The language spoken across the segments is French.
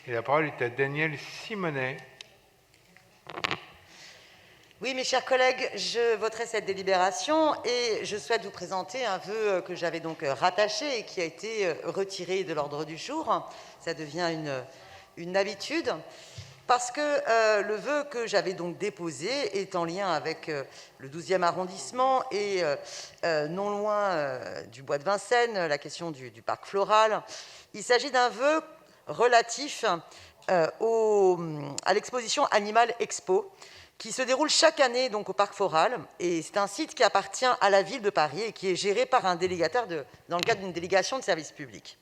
Et la parole est à Daniel Simonet. Oui, mes chers collègues, je voterai cette délibération et je souhaite vous présenter un vœu que j'avais donc rattaché et qui a été retiré de l'ordre du jour. Ça devient une habitude parce que le vœu que j'avais donc déposé est en lien avec le 12e arrondissement et non loin du bois de Vincennes, la question du parc floral. Il s'agit d'un vœu relatif à l'exposition Animal Expo, qui se déroule chaque année donc au Parc Floral. Et c'est un site qui appartient à la ville de Paris et qui est géré par un délégataire dans le cadre d'une délégation de service public.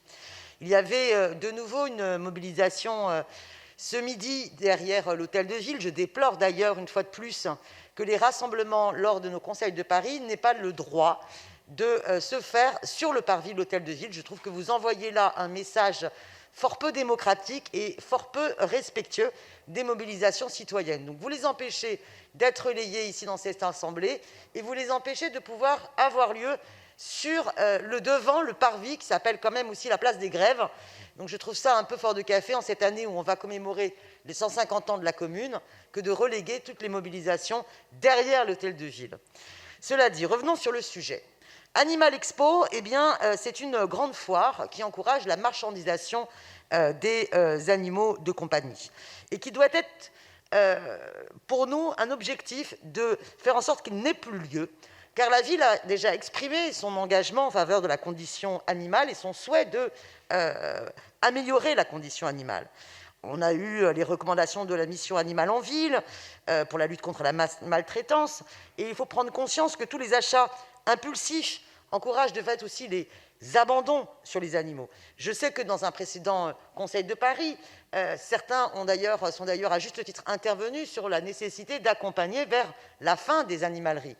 Il y avait de nouveau une mobilisation ce midi derrière l'hôtel de ville. Je déplore d'ailleurs une fois de plus que les rassemblements lors de nos conseils de Paris n'aient pas le droit de se faire sur le parvis de l'hôtel de ville. Je trouve que vous envoyez là un message fort peu démocratique et fort peu respectueux des mobilisations citoyennes. Donc vous les empêchez d'être relayés ici dans cette assemblée et vous les empêchez de pouvoir avoir lieu sur le devant, le parvis, qui s'appelle quand même aussi la place des Grèves. Donc je trouve ça un peu fort de café en cette année où on va commémorer les 150 ans de la commune, que de reléguer toutes les mobilisations derrière l'hôtel de ville. Cela dit, revenons sur le sujet. Animal Expo, c'est une grande foire qui encourage la marchandisation des animaux de compagnie et qui doit être pour nous un objectif de faire en sorte qu'il n'ait plus lieu, car la ville a déjà exprimé son engagement en faveur de la condition animale et son souhait d'améliorer la condition animale. On a eu les recommandations de la mission animale en ville pour la lutte contre la maltraitance, et il faut prendre conscience que tous les achats impulsifs encouragent de fait aussi les abandons sur les animaux. Je sais que dans un précédent Conseil de Paris, certains sont d'ailleurs à juste titre intervenus sur la nécessité d'accompagner vers la fin des animaleries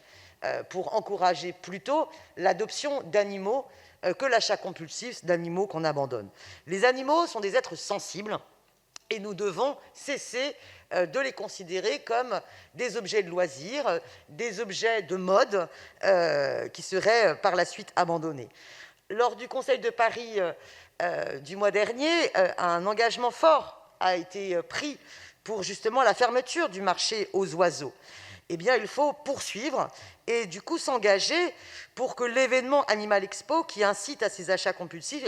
pour encourager plutôt l'adoption d'animaux que l'achat compulsif d'animaux qu'on abandonne. Les animaux sont des êtres sensibles et nous devons cesser de les considérer comme des objets de loisirs, des objets de mode qui seraient par la suite abandonnés. Lors du Conseil de Paris du mois dernier, un engagement fort a été pris pour justement la fermeture du marché aux oiseaux. Il faut poursuivre et du coup s'engager pour que l'événement Animal Expo, qui incite à ces achats compulsifs,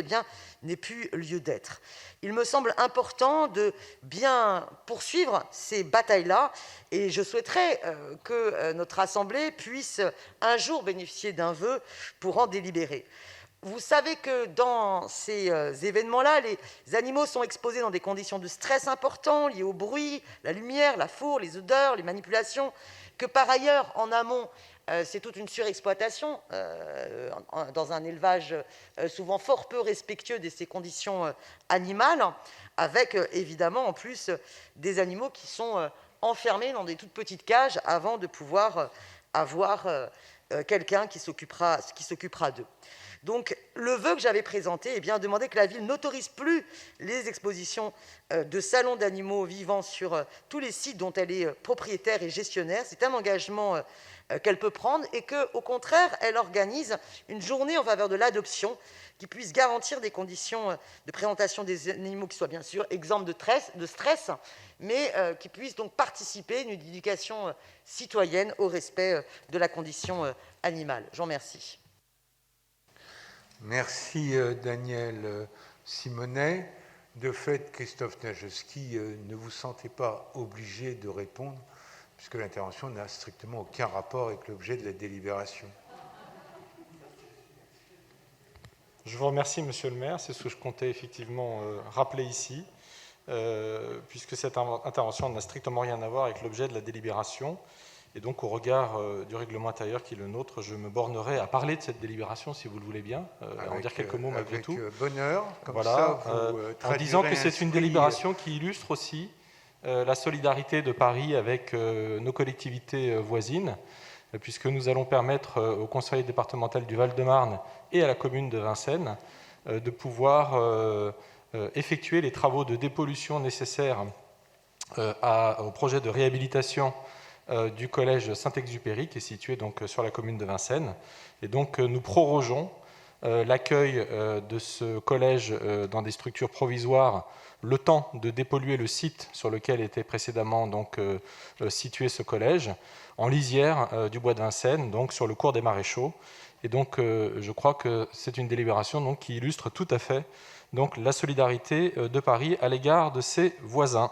n'ait plus lieu d'être. Il me semble important de bien poursuivre ces batailles-là et je souhaiterais que notre Assemblée puisse un jour bénéficier d'un vœu pour en délibérer. Vous savez que dans ces événements-là, les animaux sont exposés dans des conditions de stress importants liés au bruit, la lumière, la fourre, les odeurs, les manipulations, que par ailleurs, en amont, c'est toute une surexploitation dans un élevage souvent fort peu respectueux de ces conditions animales, avec évidemment en plus des animaux qui sont enfermés dans des toutes petites cages avant de pouvoir avoir quelqu'un qui s'occupera d'eux. Donc, le vœu que j'avais présenté demandait que la ville n'autorise plus les expositions de salons d'animaux vivants sur tous les sites dont elle est propriétaire et gestionnaire. C'est un engagement qu'elle peut prendre et qu'au contraire, elle organise une journée en faveur de l'adoption qui puisse garantir des conditions de présentation des animaux qui soient bien sûr exemptes de stress, mais qui puissent donc participer à une éducation citoyenne au respect de la condition animale. Je vous remercie. Merci Daniel Simonet. De fait, Christophe Najewski, ne vous sentez pas obligé de répondre, puisque l'intervention n'a strictement aucun rapport avec l'objet de la délibération. Je vous remercie, Monsieur le maire. C'est ce que je comptais effectivement rappeler ici, puisque cette intervention n'a strictement rien à voir avec l'objet de la délibération. Et donc, au regard du règlement intérieur qui est le nôtre, je me bornerai à parler de cette délibération, si vous le voulez bien, en dire quelques mots malgré tout. Avec bonheur, comme voilà, ça, vous en disant que c'est une délibération qui illustre aussi la solidarité de Paris avec nos collectivités voisines, puisque nous allons permettre au conseil départemental du Val-de-Marne et à la commune de Vincennes de pouvoir effectuer les travaux de dépollution nécessaires au projet de réhabilitation du collège Saint-Exupéry, qui est situé donc sur la commune de Vincennes. Et donc nous prorogeons l'accueil de ce collège dans des structures provisoires, le temps de dépolluer le site sur lequel était précédemment donc, situé ce collège, en lisière du bois de Vincennes, donc sur le cours des Maréchaux. Et donc, je crois que c'est une délibération donc, qui illustre tout à fait donc, la solidarité de Paris à l'égard de ses voisins.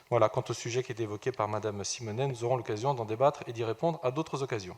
Voilà, quant au sujet qui est évoqué par Madame Simonet, nous aurons l'occasion d'en débattre et d'y répondre à d'autres occasions.